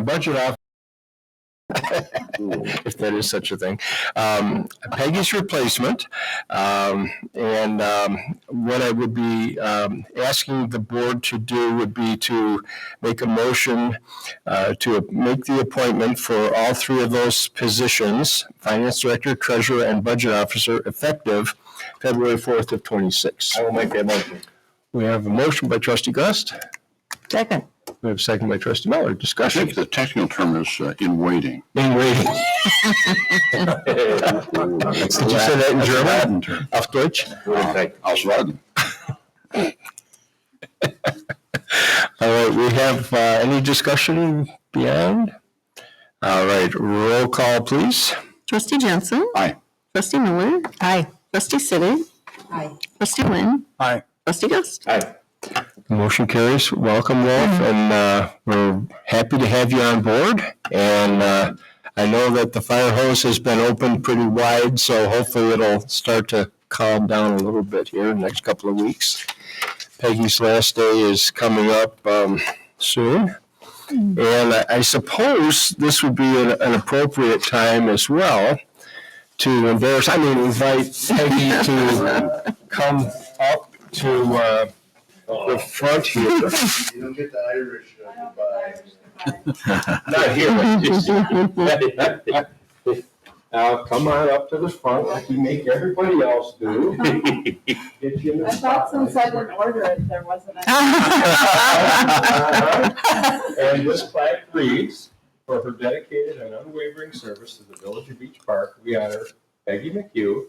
and budget officer, if that is such a thing, Peggy's replacement. What I would be asking the board to do would be to make a motion to make the appointment for all three of those positions, finance director, treasurer, and budget officer, effective February 4th of 26. I will make that motion. We have a motion by trustee Gust. Second. We have a second by trustee Miller. I Discussion. think the technical term is in waiting. In waiting. Did you say that in German? Latin term. Auf Deutsch? Auswarten. All right, we have any discussion beyond? All right, roll call, please. Trustee Jensen. Aye. Trustee Miller. Aye. Trustee Sitter. Aye. Trustee Wynn. Aye. Trustee Gust. Aye. Motion carries. Welcome, Wolf, and we're happy to have you on board. And I know that the fire hose has been opened pretty wide, so hopefully it'll start to calm down a little bit here in the next couple of weeks. Peggy's last day is coming up soon. And I suppose this would be an appropriate time as well to invite Peggy to come up to the front here. You don't get the Irish goodbye. Not here. Now, come on up to the front like you make everybody else do. Get you in the I thought since I didn't order it, there wasn't any. And this plaque reads, "For her dedicated and unwavering service to the Village of Beach Park, we honor Peggy McHugh.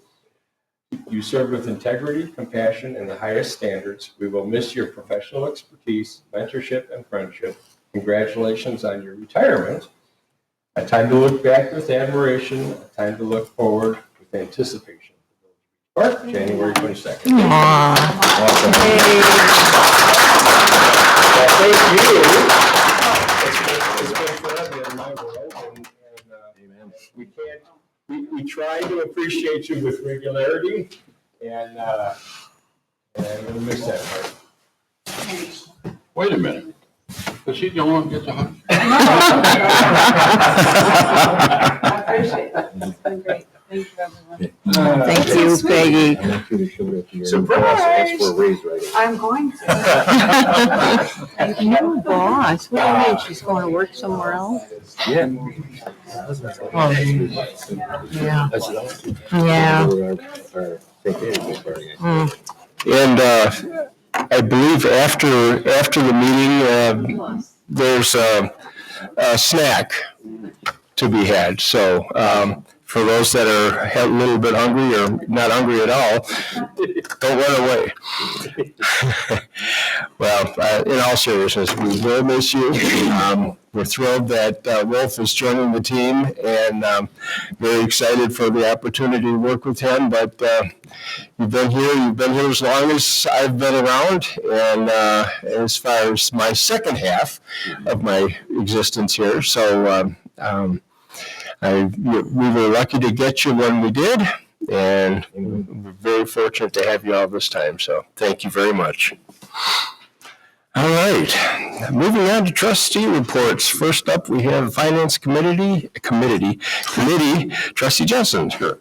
You served with integrity, compassion, and the highest standards. We will miss your professional expertise, mentorship, and friendship. Congratulations on your retirement. A time to look back with admiration, a time to look forward with anticipation. Park, January 22nd. Aw. Awesome. Well, thank you. It's been fun in my world, and we try to appreciate you with regularity, and we'll miss that part. Wait a minute. Is she the only one who gets a hug? I appreciate it. It's been great. Thank you, everyone. Thank you, Peggy. Surprise! I'm going to. No boss. What do you mean? She's going to work somewhere else? Yeah. Yeah. Yeah. And I believe after the meeting, there's a snack to be had. So for those that are a little bit hungry or not hungry at all, don't run away. Well, in all seriousness, we will miss you. We're thrilled that Wolf is joining the team, and very excited for the opportunity to work with him. But you've been here as long as I've been around, and as far as my second half of my existence here. So we were lucky to get you when we did, and we're very fortunate to have you all this time. So thank you very much. All right, moving on to trustee reports. First up, we have Finance Committee, Trustee Jensen. Sure.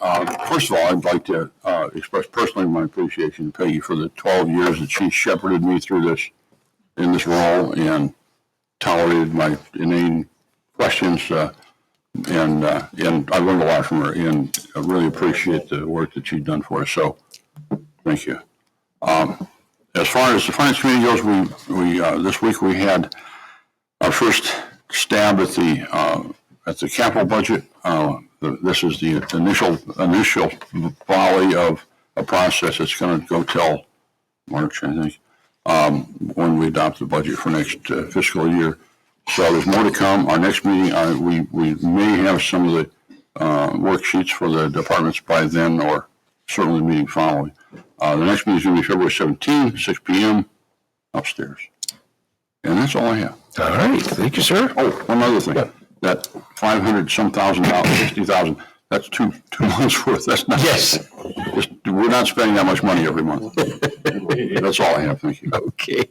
First of all, I'd like to express personally my appreciation to Peggy for the 12 years that she shepherded me through this, in this role, and tolerated my inane questions, and I learned a lot from her, and I really appreciate the work that she's done for us. So, thank you. As far as the Finance Committee goes, we this week we had our first stab at the capital budget. This is the initial volley of a process that's going to go till March, I think, when we adopt the budget for next fiscal year. So there's more to come. Our next meeting, we may have some of the worksheets for the departments by then, or certainly the meeting following. The next meeting is going to be February 17th, 6 p.m. upstairs. And that's all I have. All right, thank you, sir. Oh, one other thing. That $500-some thousand, $60,000, that's two months worth. That's not. Yes. We're not spending that much money every month. That's all I have. Thank you. Okay.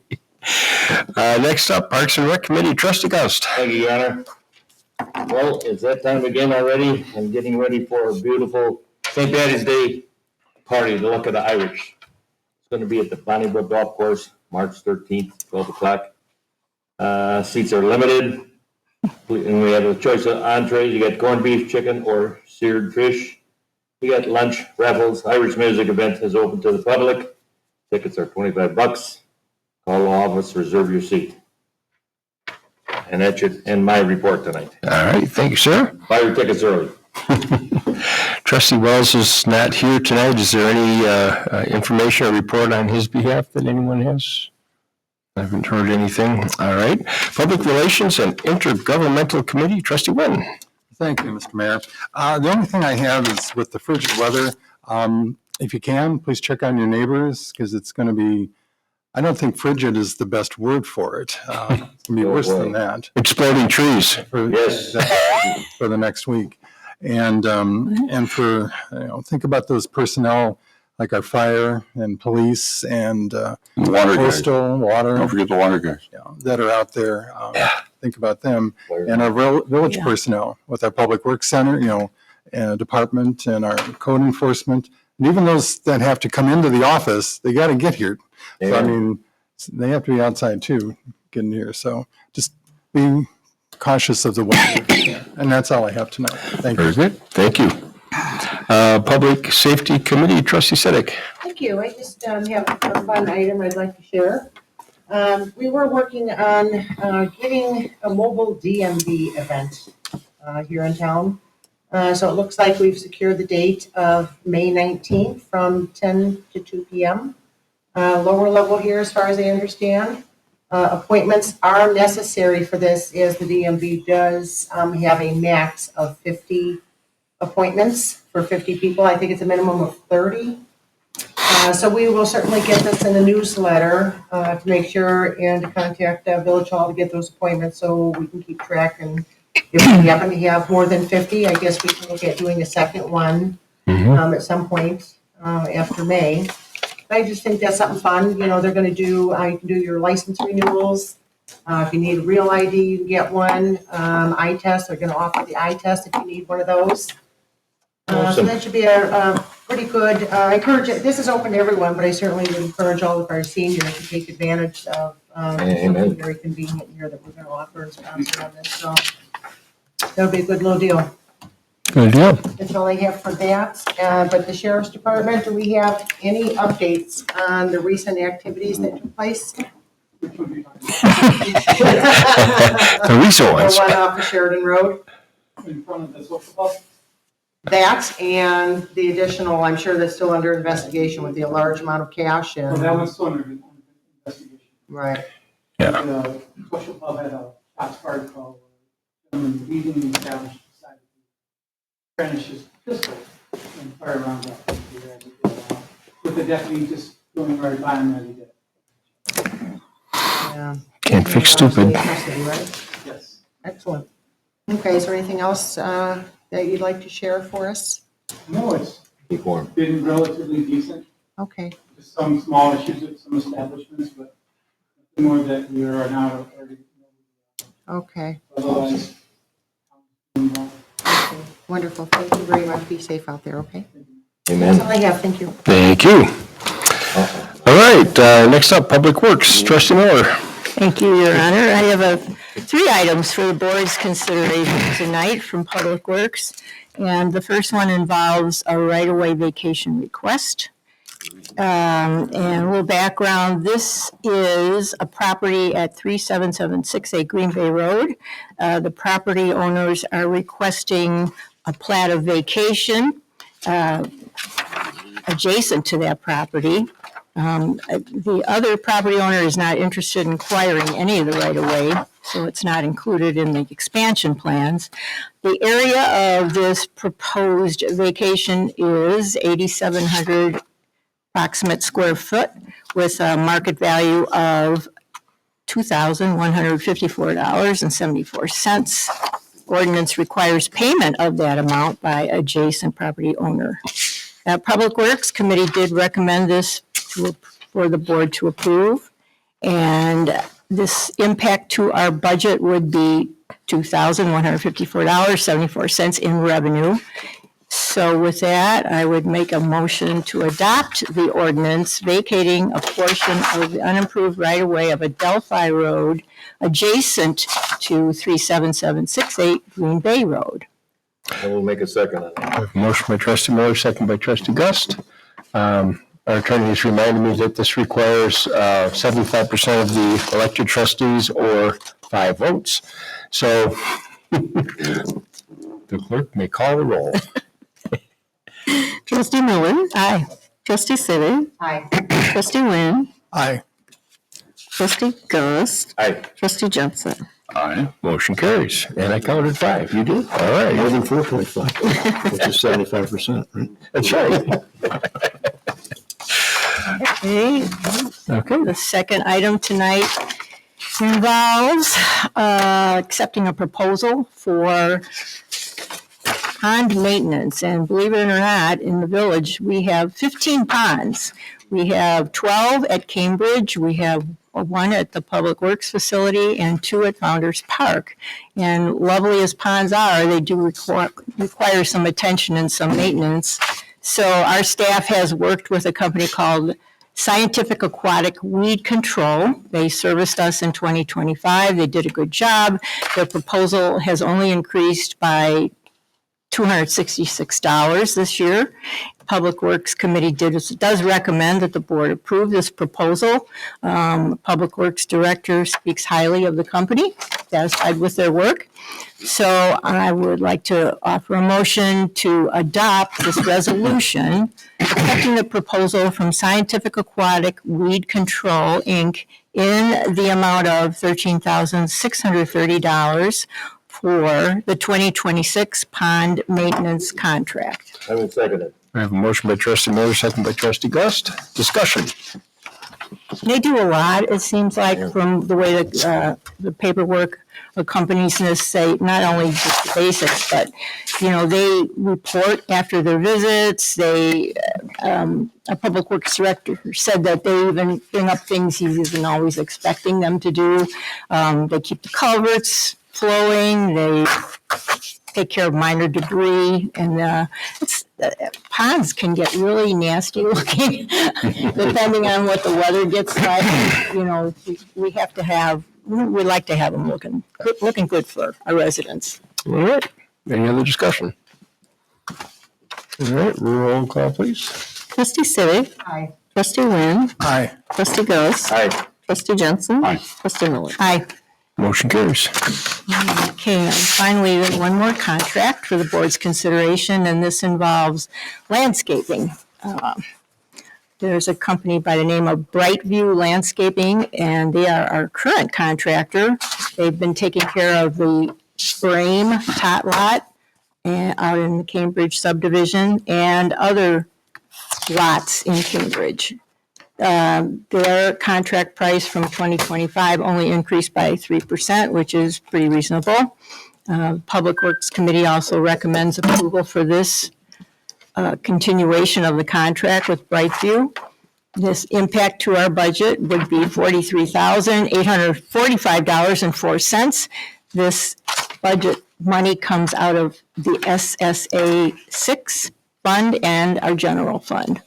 Next up, Parks and Rec Committee, Trustee Gust. Thank you, Your Honor. Well, it's that time again already. I'm getting ready for a beautiful St. Patty's Day party, the Luck of the Irish. It's going to be at the Bonnie Brook Golf Course, March 13th, 12 o'clock. Seats are limited. And we have a choice of entrees. You got corned beef, chicken, or seared fish. You got lunch, raffles. Irish music event is open to the public. Tickets are $25. Call the office, reserve your seat. And that should end my report tonight. All right, thank you, sir. Buy your tickets early. Trustee Wells is not here tonight. Is there any information or report on his behalf that anyone has? I haven't heard anything. All right. Public Relations and Intergovernmental Committee, Trustee Wynn. Thank you, Mr. Mayor. The only thing I have is with the frigid weather, if you can, please check on your neighbors because it's going to be, I don't think frigid is the best word for it. It's going to be worse than that. Exploding trees. Yes. For the next week. And for, think about those personnel like our fire and police and Water guys. postal, water. Don't forget the water guys. That are out there. Think about them and our village personnel with our public works center, department and our code enforcement, and even those that have to come into the office, they got to get here. So, I mean, they have to be outside too, getting here. So just be cautious of the weather. And that's all I have tonight. Thank you. Very good. Thank you. Public Safety Committee, Trustee Sedek. Thank you. I just have a fun item I'd like to share. We were working on getting a mobile DMV event here in town. So it looks like we've secured the date of May 19th from 10 to 2 p.m. Lower level here, as far as I understand. Appointments are necessary for this, as the DMV does have a max of 50 appointments for 50 people. I think it's a minimum of 30. So we will certainly get this in the newsletter to make sure and to contact Village Hall to get those appointments so we can keep track. And if we happen to have more than 50, I guess we can look at doing a second one at some point after May. I just think that's something fun. They're going to do, you can do your license renewals. If you need a real ID, you can get one. Eye test, they're going to offer the eye test if you need one of those. So that should be a pretty good, I encourage it. This is open to everyone, but I certainly would encourage all of our seniors to take advantage of something very convenient here that we're going to offer and sponsor on this. So that'll be a good little deal. Good deal. That's all I have for that. But the Sheriff's Department, do we have any updates on the recent activities that took place? The recent ones. The one off of Sheridan Road? In front of the social club. That and the additional, I'm sure that's still under investigation with the large amount of cash So and. that was still under investigation. Right. Yeah. The social club had a shots fired call. Leaving the establishment decided to furnish his pistol and fire around that. With the deputy just going right by him as he did it. Yeah. Can't fix stupid. Custody, right? Yes. Excellent. Okay, is there anything else that you'd like to share for us? No, it's Keep warm. been relatively decent. Okay. Just some small issues at some establishments, but nothing more that we are now already. Okay. Otherwise. Okay. Wonderful. Thank you very much. Be safe out there, okay? Amen. That's all I have. Thank you. Thank you. All right, next up, Public Works, Trustee Miller. Thank you, Your Honor. I have three items for the board's consideration tonight from Public Works. And the first one involves a right-of-way vacation request. And a little background, this is a property at 3776A Green Bay Road. The property owners are requesting a plat of vacation adjacent to that property. The other property owner is not interested in acquiring any of the right-of-way, so it's not included in the expansion plans. The area of this proposed vacation is 8,700 approximate square foot with a market value of $2,154.74. Ordinance requires payment of that amount by adjacent property owner. Public Works Committee did recommend this for the board to approve, and this impact to our budget would be $2,154.74 in revenue. So with that, I would make a motion to adopt the ordinance vacating a portion of the unimproved right-of-way of Adelphi Road adjacent to 37768 Green Bay Road. I will make a second on that. Motion by trustee Miller, second by trustee Gust. Our attorney has reminded me that this requires 75% of the elected trustees or 5 votes. So the clerk may call the roll. Trustee Miller? Aye. Trustee Sitter? Aye. Trustee Nguyen? Aye. Trustee Gust? Aye. Trustee Jensen? Aye. Motion carries. And I counted 5. You did? All right. More than 4.5, which is 75%, right? That's right. Okay. Okay. The second item tonight involves accepting a proposal for pond maintenance. And believe it or not, in the village, we have 15 ponds. We have 12 at Cambridge. We have 1 at the Public Works facility and 2 at Founders Park. And lovely as ponds are, they do require some attention and some maintenance. So our staff has worked with a company called Scientific Aquatic Weed Control. They serviced us in 2025. They did a good job. Their proposal has only increased by $266 this year. Public Works Committee does recommend that the board approve this proposal. Public Works Director speaks highly of the company, satisfied with their work. So I would like to offer a motion to adopt this resolution accepting the proposal from Scientific Aquatic Weed Control, Inc. in the amount of $13,630 for the 2026 pond maintenance contract. I will second it. I have a motion by trustee Miller, second by trustee Gust. Discussion. They do a lot, it seems like, from the way that the paperwork accompanies this, say, not only just the basics, but, they report after their visits. They, a Public Works Director said that they even bring up things he isn't always expecting them to do. They keep the culverts flowing, they take care of minor debris, and ponds can get really nasty looking depending on what the weather gets like. We like to have them looking good for our residents. All right. Any other discussion? All right. Roll call, please. Trustee Civic? Aye. Trustee Nguyen? Aye. Trustee Ghost? Aye. Trustee Jensen? Aye. Trustee Miller? Aye. Motion carries. Okay, and finally, one more contract for the board's consideration, and this involves landscaping. There's a company by the name of Brightview Landscaping, and they are our current contractor. They've been taking care of the Brame Tot Lot out in the Cambridge subdivision and other lots in Cambridge. Their contract price from 2025 only increased by 3%, which is pretty reasonable. Public Works Committee also recommends approval for this continuation of the contract with Brightview. This impact to our budget would be $43,845.04. This budget money comes out of the SSA 6 fund and our general fund.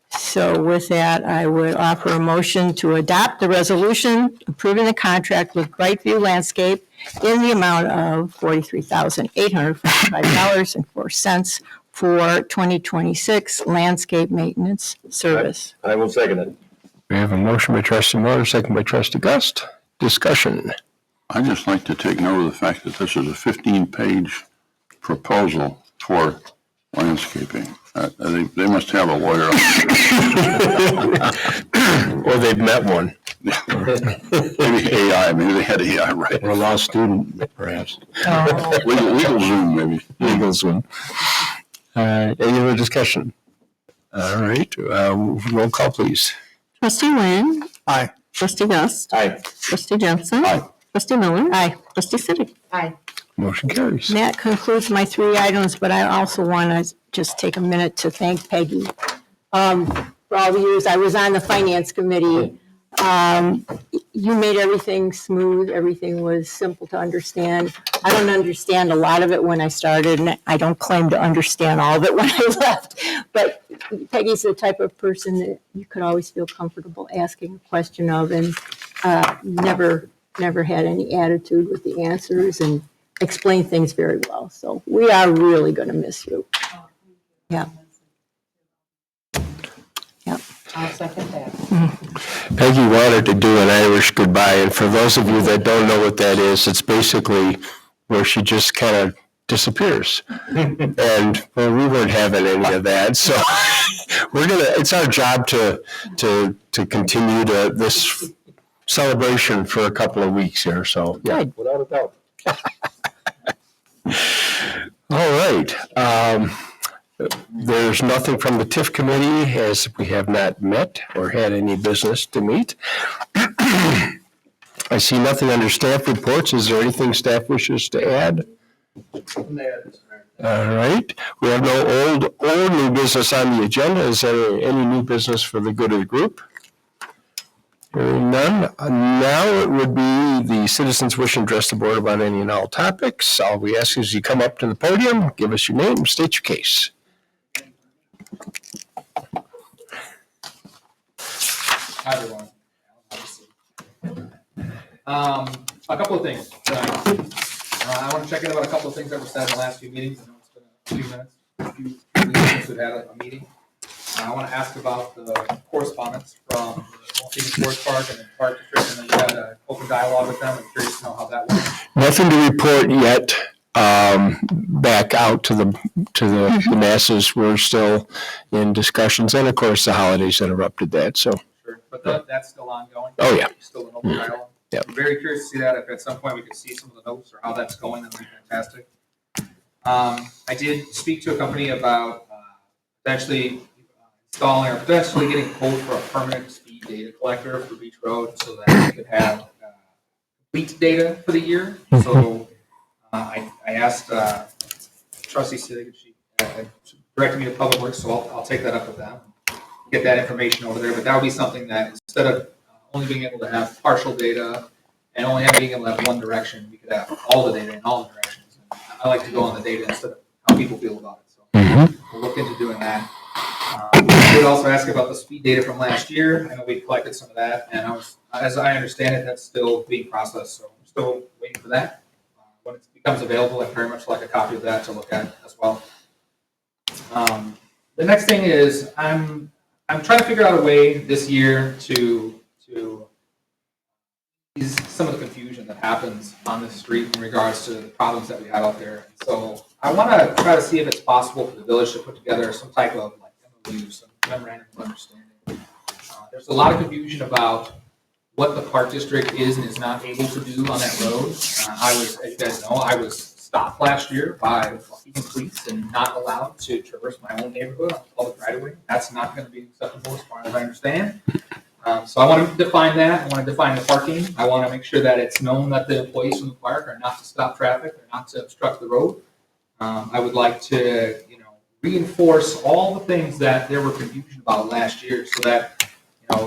So with that, I would offer a motion to adopt the resolution approving the contract with Brightview Landscape in the amount of $43,845.04 for 2026 landscape maintenance service. I will second it. We have a motion by trustee Miller, second by trustee Gust. Discussion. I'd just like to take note of the fact that this is a 15-page proposal for landscaping. They must have a lawyer. Or they've met one. Maybe AI, maybe they had AI right. Or a law student, perhaps. Legal Zoom, maybe. Legal Zoom. Any other discussion? All right. Roll call, please. Trustee Nguyen? Aye. Trustee Gust? Aye. Trustee Jensen? Aye. Trustee Miller? Aye. Trustee Civic? Aye. Motion carries. And that concludes my 3 items, but I also want to just take a minute to thank Peggy. For all the years I was on the Finance Committee, you made everything smooth. Everything was simple to understand. I don't understand a lot of it when I started, and I don't claim to understand all of it when I left. But Peggy's the type of person that you could always feel comfortable asking a question of, and never had any attitude with the answers, and explained things very well. So we are really going to miss you. Yeah. I'll second that. Peggy wanted to do an Irish goodbye, and for those of you that don't know what that is, it's basically where she just kind of disappears. And well, we weren't having any of that, so it's our job to continue this celebration for a couple of weeks here, so. Yeah. Good. Without a doubt. All right. There's nothing from the TIF committee, as we have not met or had any business to meet. I see nothing under staff reports. Is there anything staff wishes to add? All right. We have no old new business on the agenda. Is there any new business for the good of the group? Hearing none. Now it would be the citizens wishing to address the board about any and all topics. All we ask is you come up to the podium, give us your name, state your case. Hi, everyone. A couple of things tonight. I want to check in about a couple of things that were said in the last few meetings. I know it's been a few minutes, a few weeks since we've had a meeting. I want to ask about the correspondence from the Waukegan Sports Park and the Park District, and then you had an open dialogue with them. I'm curious to know how that went. Nothing to report yet. Back out to the masses. We're still in discussions, and of course the holidays interrupted that. So. Sure, but that's still ongoing. Oh yeah. Still an open dialogue. Yeah. I'm very curious to see that. If at some point we could see some of the notes or how that's going, that would be fantastic. I did speak to a company about potentially installing or potentially getting a quote for a permanent speed data collector for Beach Road, so that we could have complete data for the year. So I asked Trustee Sig, she directed me to Public Works, so I'll take that up with them, get that information over there. But that would be something that instead of only being able to have partial data and only being able to have one direction, we could have all the data in all the directions. And I like to go on the data instead of how people feel about it. So we'll look into doing that. I did also ask about the speed data from last year. I know we collected some of that, and as I understand it, that's still being processed. So I'm still waiting for that. When it becomes available, I'd very much like a copy of that to look at as well. The next thing is I'm trying to figure out a way this year to ease some of the confusion that happens on the street in regards to the problems that we have out there. So I want to try to see if it's possible for the village to put together some type of like MOU, some memorandum of understanding. There's a lot of confusion about what the park district is and is not able to do on that road. As you guys know, I was stopped last year by Waukegan police and not allowed to traverse my own neighborhood on public right of way. That's not going to be acceptable as far as I understand. So I want to define that. I want to define the parking. I want to make sure that it's known that the employees from the park are not to stop traffic, or not to obstruct the road. I would like to, reinforce all the things that there were confusion about last year, so that,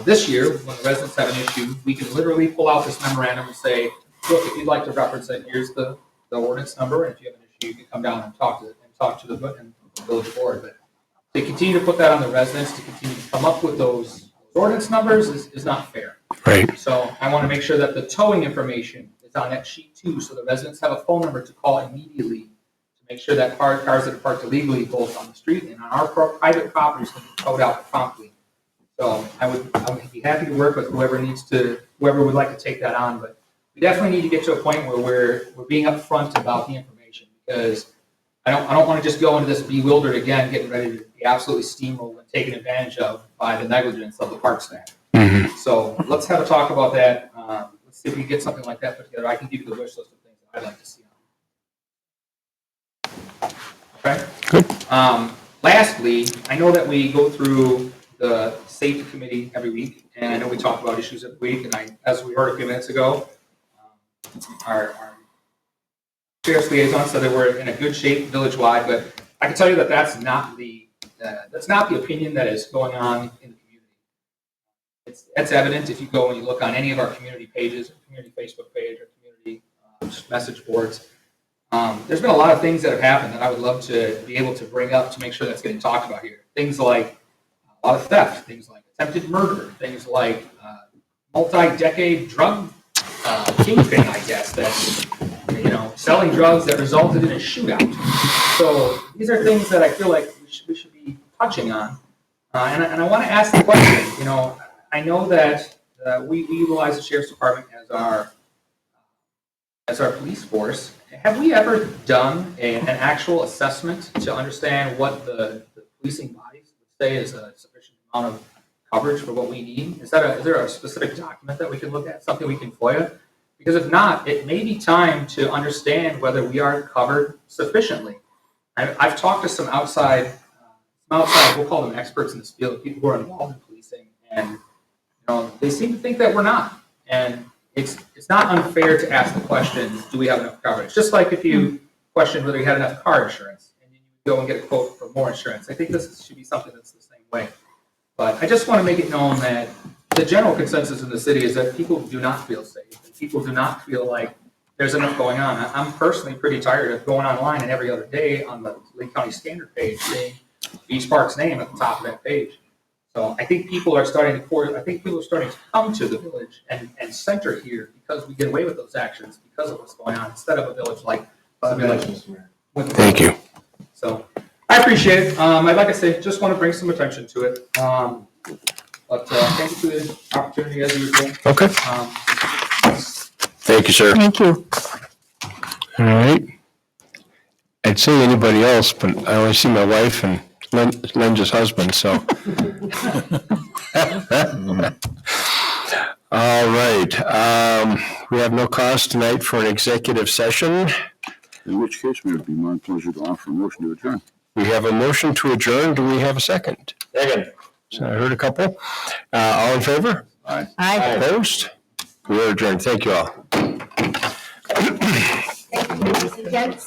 this year, when the residents have an issue, we can literally pull out this memorandum and say, look, if you'd like to reference it, here's the ordinance number, and if you have an issue, you can come down and talk to the village board. But to continue to put that on the residents, to continue to come up with those ordinance numbers is not fair. Right. So I want to make sure that the towing information is on that sheet too, so the residents have a phone number to call immediately to make sure that cars that are parked illegally, both on the street and on our private properties, can be towed out promptly. So I would be happy to work with whoever would like to take that on, but we definitely need to get to a point where we're being upfront about the information, because I don't want to just go into this bewildered again, getting ready to be absolutely steamrolled and taken advantage of by the negligence of the park staff. So let's have a talk about that. Let's see if we can get something like that put together. I can give you the wish list of things that I'd like to see on it. Okay? Good. Lastly, I know that we go through the safety committee every week, and I know we talk about issues every week, and as we heard a few minutes ago, our sheriff's liaison said that we're in a good shape village-wide, but I can tell you that that's not the opinion that is going on in the community. It's evident if you go and you look on any of our community pages, or community Facebook page, or community message boards. There's been a lot of things that have happened that I would love to be able to bring up to make sure that's getting talked about here. Things like a lot of theft, things like attempted murder, things like multi-decade drug kingpin, I guess, that's, selling drugs that resulted in a shootout. So these are things that I feel like we should be touching on. And I want to ask the question, I know that we utilize the Sheriff's Department as our police force. Have we ever done an actual assessment to understand what the policing bodies would say is a sufficient amount of coverage for what we need? Is there a specific document that we can look at, something we can FOIA? Because if not, it may be time to understand whether we are covered sufficiently. I've talked to some outside, we'll call them experts in this field, people who are involved in policing, and they seem to think that we're not. And it's not unfair to ask the question, do we have enough coverage? Just like if you question whether you had enough car insurance, and you go and get a quote for more insurance. I think this should be something that's the same way. But I just want to make it known that the general consensus in the city is that people do not feel safe. And people do not feel like there's enough going on. I'm personally pretty tired of going online and every other day on the Lake County Standard page seeing Beach Park's name at the top of that page. So I think people are starting to come to the village and center here because we get away with those actions because of what's going on, instead of a village like. Thank you. So I appreciate it. Like I say, just want to bring some attention to it. But thank you for the opportunity as usual. Okay. Thank you, sir. Thank you. All right. I'd say anybody else, but I only see my wife and Linda's husband, so. All right. We have no cause tonight for an executive session. In which case, it would be my pleasure to offer a motion to adjourn. We have a motion to adjourn. Do we have a second? Second. So I heard a couple. All in favor? Aye. Aye. Opposed? We are adjourned. Thank you all. Thank you, gents.